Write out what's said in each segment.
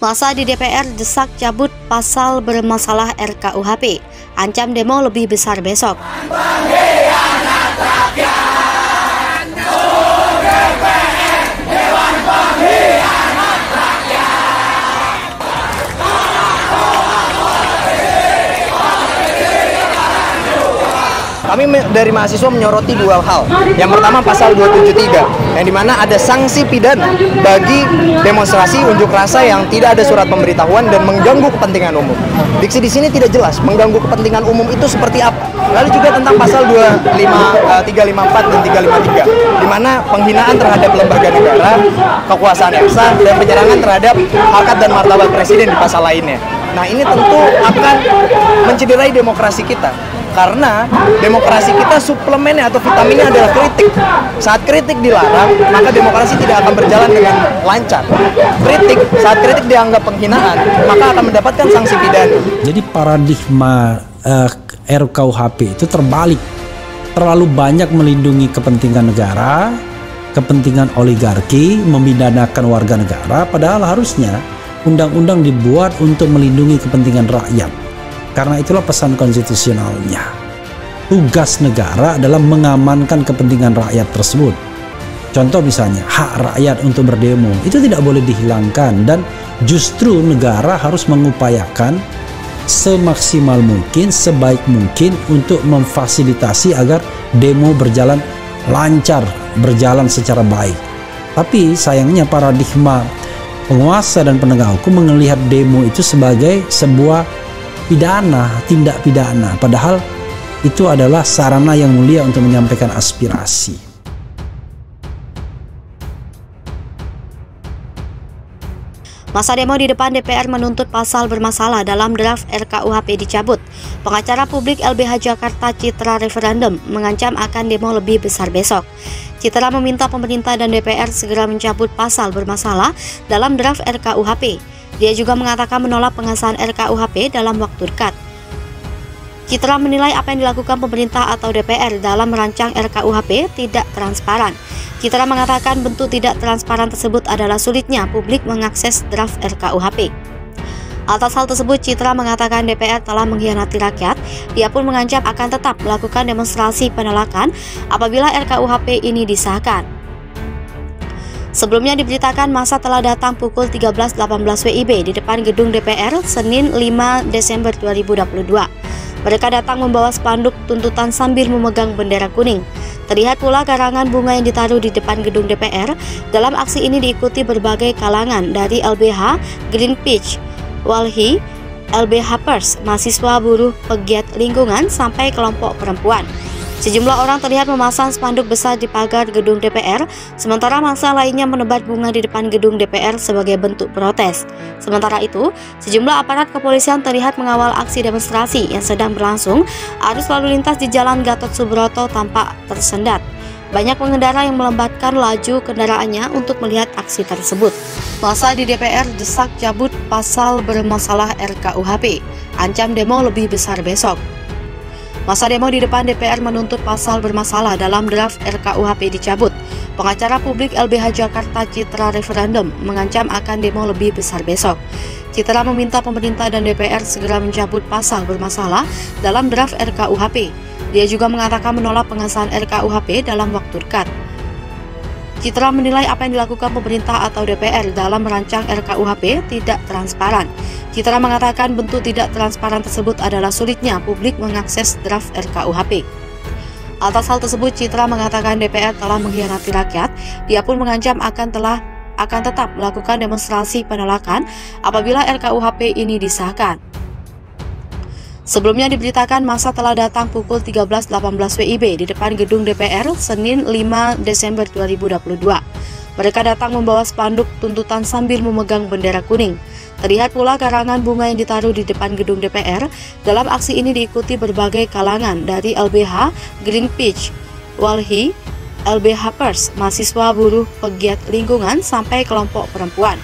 Massa di DPR desak cabut pasal bermasalah RKUHP, ancam demo lebih besar besok. Kami dari mahasiswa menyoroti dua hal. Yang pertama pasal 273, yang dimana ada sanksi pidana bagi demonstrasi unjuk rasa yang tidak ada surat pemberitahuan dan mengganggu kepentingan umum. Diksi di sini tidak jelas mengganggu kepentingan umum itu seperti apa. Lalu juga tentang pasal 354 dan 353, di mana penghinaan terhadap lembaga negara, kekuasaan ekstra, dan penyerangan terhadap harkat dan martabat presiden di pasal lainnya. Nah, ini tentu akan mencederai demokrasi kita. Karena demokrasi kita suplemennya atau vitaminnya adalah kritik. Saat kritik dilarang, maka demokrasi tidak akan berjalan dengan lancar. Saat kritik dianggap penghinaan, maka akan mendapatkan sanksi pidana. Jadi paradigma RKUHP itu terbalik. Terlalu banyak melindungi kepentingan negara, kepentingan oligarki, memidanakan warga negara, padahal harusnya undang-undang dibuat untuk melindungi kepentingan rakyat. Karena itulah pesan konstitusionalnya. Tugas negara adalah mengamankan kepentingan rakyat tersebut. Contoh misalnya, hak rakyat untuk berdemo itu tidak boleh dihilangkan, dan justru negara harus mengupayakan semaksimal mungkin, sebaik mungkin untuk memfasilitasi agar demo berjalan lancar, berjalan secara baik. Tapi sayangnya paradigma penguasa dan penegak hukum melihat demo itu sebagai sebuah pidana, tindak pidana, padahal itu adalah sarana yang mulia untuk menyampaikan aspirasi. Masa demo di depan DPR menuntut pasal bermasalah dalam draft RKUHP dicabut. Pengacara publik LBH Jakarta Citra Referendum mengancam akan demo lebih besar besok. Citra meminta pemerintah dan DPR segera mencabut pasal bermasalah dalam draft RKUHP. Dia juga mengatakan menolak pengesahan RKUHP dalam waktu dekat. Citra menilai apa yang dilakukan pemerintah atau DPR dalam merancang RKUHP tidak transparan. Citra mengatakan bentuk tidak transparan tersebut adalah sulitnya publik mengakses draft RKUHP. Atas hal tersebut, Citra mengatakan DPR telah mengkhianati rakyat. Dia pun mengancam akan tetap melakukan demonstrasi penolakan apabila RKUHP ini disahkan. Sebelumnya diberitakan massa telah datang pukul 13.18 WIB di depan gedung DPR Senin 5 Desember 2022. Mereka datang membawa spanduk tuntutan sambil memegang bendera kuning. Terlihat pula karangan bunga yang ditaruh di depan gedung DPR. Dalam aksi ini diikuti berbagai kalangan dari LBH, Greenpeace, Walhi, LBH Pers, mahasiswa, buruh, pegiat lingkungan, sampai kelompok perempuan. Sejumlah orang terlihat memasang spanduk besar di pagar gedung DPR, sementara massa lainnya menebar bunga di depan gedung DPR sebagai bentuk protes. Sementara itu, sejumlah aparat kepolisian terlihat mengawal aksi demonstrasi yang sedang berlangsung. Arus lalu lintas di Jalan Gatot Subroto tampak tersendat. Banyak pengendara yang melambatkan laju kendaraannya untuk melihat aksi tersebut. Massa di DPR desak cabut pasal bermasalah RKUHP, ancam demo lebih besar besok. Masa demo di depan DPR menuntut pasal bermasalah dalam draft RKUHP dicabut. Pengacara publik LBH Jakarta Citra Referendum mengancam akan demo lebih besar besok. Citra meminta pemerintah dan DPR segera mencabut pasal bermasalah dalam draft RKUHP. Dia juga mengatakan menolak pengesahan RKUHP dalam waktu dekat. Citra menilai apa yang dilakukan pemerintah atau DPR dalam merancang RKUHP tidak transparan. Citra mengatakan bentuk tidak transparan tersebut adalah sulitnya publik mengakses draft RKUHP. Atas hal tersebut, Citra mengatakan DPR telah mengkhianati rakyat. Dia pun mengancam akan tetap melakukan demonstrasi penolakan apabila RKUHP ini disahkan. Sebelumnya diberitakan massa telah datang pukul 13.18 WIB di depan gedung DPR Senin 5 Desember 2022. Mereka datang membawa spanduk tuntutan sambil memegang bendera kuning. Terlihat pula karangan bunga yang ditaruh di depan gedung DPR. Dalam aksi ini diikuti berbagai kalangan dari LBH, Greenpeace, Walhi, LBH Pers, mahasiswa, buruh, pegiat lingkungan, sampai kelompok perempuan.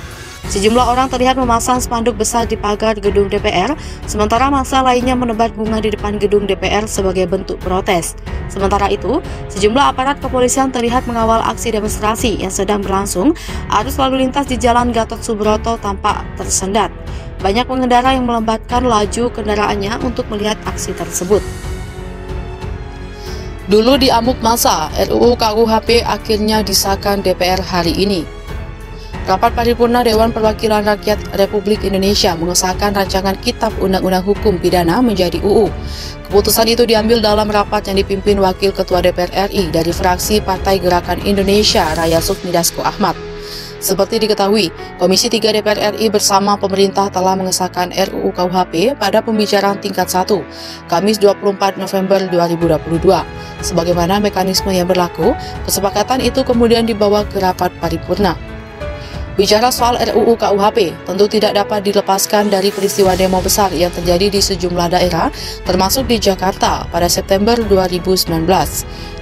Sejumlah orang terlihat memasang spanduk besar di pagar gedung DPR, sementara massa lainnya menebar bunga di depan gedung DPR sebagai bentuk protes. Sementara itu, sejumlah aparat kepolisian terlihat mengawal aksi demonstrasi yang sedang berlangsung. Arus lalu lintas di Jalan Gatot Subroto tampak tersendat. Banyak pengendara yang melambatkan laju kendaraannya untuk melihat aksi tersebut. Dulu diamuk massa, RUU KUHP akhirnya disahkan DPR hari ini. Rapat Paripurna Dewan Perwakilan Rakyat Republik Indonesia mengesahkan rancangan Kitab Undang-Undang Hukum Pidana menjadi UU. Keputusan itu diambil dalam rapat yang dipimpin Wakil Ketua DPR RI dari fraksi Partai Gerakan Indonesia Raya Sufmi Dasko Ahmad. Seperti diketahui, Komisi 3 DPR RI bersama pemerintah telah mengesahkan RUU KUHP pada pembicaraan tingkat 1, Kamis 24 November 2022. Sebagaimana mekanisme yang berlaku, kesepakatan itu kemudian dibawa ke rapat paripurna. Bicara soal RUU KUHP, tentu tidak dapat dilepaskan dari peristiwa demo besar yang terjadi di sejumlah daerah, termasuk di Jakarta pada September 2019.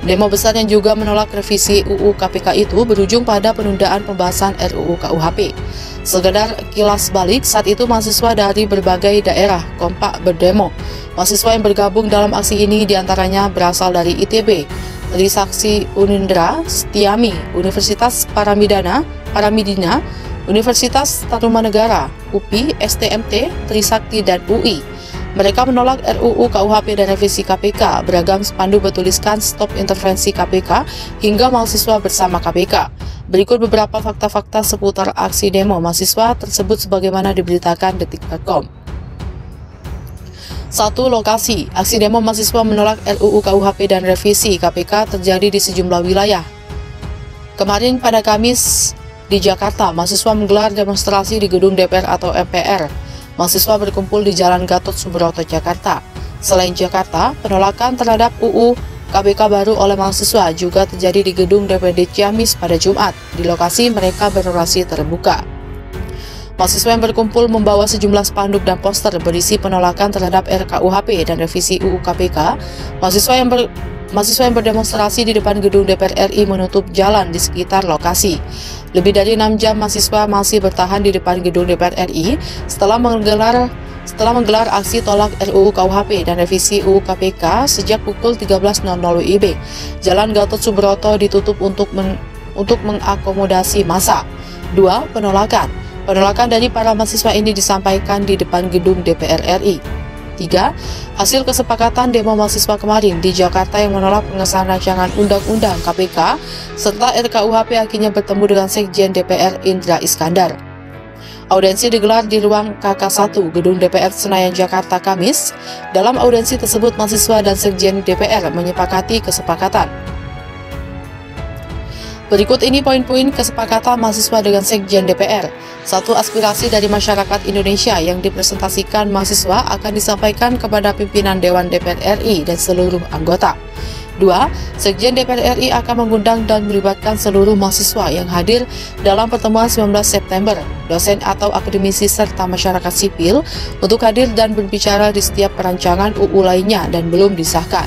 Demo besar yang juga menolak revisi UU KPK itu berujung pada penundaan pembahasan RUU KUHP. Sekedar kilas balik, saat itu mahasiswa dari berbagai daerah kompak berdemo. Mahasiswa yang bergabung dalam aksi ini diantaranya berasal dari ITB, Trisakti Unindra, Setiami, Universitas Paramidina, Universitas Tarumanegara, UPI, STMT, Trisakti, dan UI. Mereka menolak RUU KUHP dan revisi KPK. Beragam spanduk bertuliskan Stop Intervensi KPK hingga mahasiswa bersama KPK. Berikut beberapa fakta-fakta seputar aksi demo mahasiswa tersebut sebagaimana diberitakan detik.com. 1. Lokasi. Aksi demo mahasiswa menolak RUU KUHP dan revisi KPK terjadi di sejumlah wilayah. Kemarin pada Kamis di Jakarta, mahasiswa menggelar demonstrasi di gedung DPR atau MPR. Mahasiswa berkumpul di Jalan Gatot Subroto, Jakarta. Selain Jakarta, penolakan terhadap UU KPK baru oleh mahasiswa juga terjadi di gedung DPD Ciamis pada Jumat. Di lokasi mereka berorasi terbuka. Mahasiswa yang berkumpul membawa sejumlah spanduk dan poster berisi penolakan terhadap RKUHP dan revisi UU KPK. Mahasiswa yang berdemonstrasi di depan gedung DPR RI menutup jalan di sekitar lokasi. Lebih dari 6 jam mahasiswa masih bertahan di depan gedung DPR RI setelah menggelar aksi tolak RUU KUHP dan revisi UU KPK sejak pukul 13.00 WIB. Jalan Gatot Subroto ditutup untuk mengakomodasi massa. 2. Penolakan dari para mahasiswa ini disampaikan di depan gedung DPR RI. 3. Hasil kesepakatan demo mahasiswa kemarin di Jakarta yang menolak pengesahan rancangan Undang-Undang KPK serta RKUHP akhirnya bertemu dengan Sekjen DPR Indra Iskandar. Audiensi digelar di ruang KK1 Gedung DPR Senayan Jakarta Kamis. Dalam audiensi tersebut mahasiswa dan Sekjen DPR menyepakati kesepakatan. Berikut ini poin-poin kesepakatan mahasiswa dengan Sekjen DPR. 1. Aspirasi dari masyarakat Indonesia yang dipresentasikan mahasiswa akan disampaikan kepada pimpinan Dewan DPR RI dan seluruh anggota. 2. Sekjen DPR RI akan mengundang dan melibatkan seluruh mahasiswa yang hadir dalam pertemuan 19 September, dosen atau akademisi serta masyarakat sipil untuk hadir dan berbicara di setiap perancangan UU lainnya dan belum disahkan.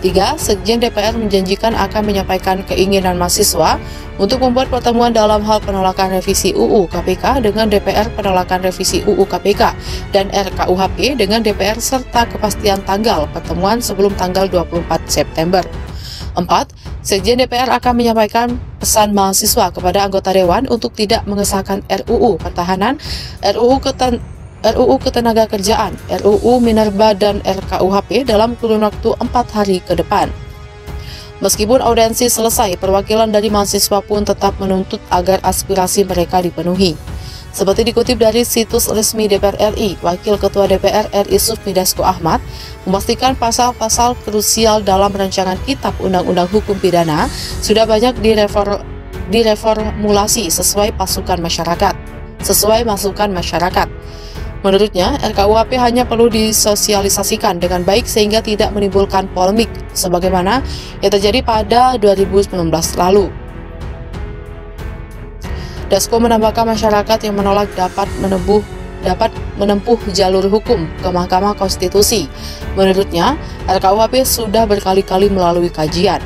3. Sekjen DPR menjanjikan akan menyampaikan keinginan mahasiswa untuk membuat pertemuan dalam hal penolakan revisi UU KPK dengan DPR, penolakan revisi UU KPK dan RKUHP dengan DPR serta kepastian tanggal pertemuan sebelum tanggal 24 September. 4. Sekjen DPR akan menyampaikan pesan mahasiswa kepada anggota Dewan untuk tidak mengesahkan RUU Pertahanan, RUU Ketenagakerjaan, RUU Minerba, dan RKUHP dalam kurun waktu 4 hari ke depan. Meskipun audiensi selesai, perwakilan dari mahasiswa pun tetap menuntut agar aspirasi mereka dipenuhi. Seperti dikutip dari situs resmi DPR RI, Wakil Ketua DPR RI Sufmi Dasko Ahmad memastikan pasal-pasal krusial dalam rancangan Kitab Undang-Undang Hukum Pidana sudah banyak direformulasi sesuai masukan masyarakat. Menurutnya, RKUHP hanya perlu disosialisasikan dengan baik sehingga tidak menimbulkan polemik, sebagaimana yang terjadi pada 2019 lalu. Dasko menambahkan masyarakat yang menolak dapat menempuh jalur hukum ke Mahkamah Konstitusi. Menurutnya, RKUHP sudah berkali-kali melalui kajian.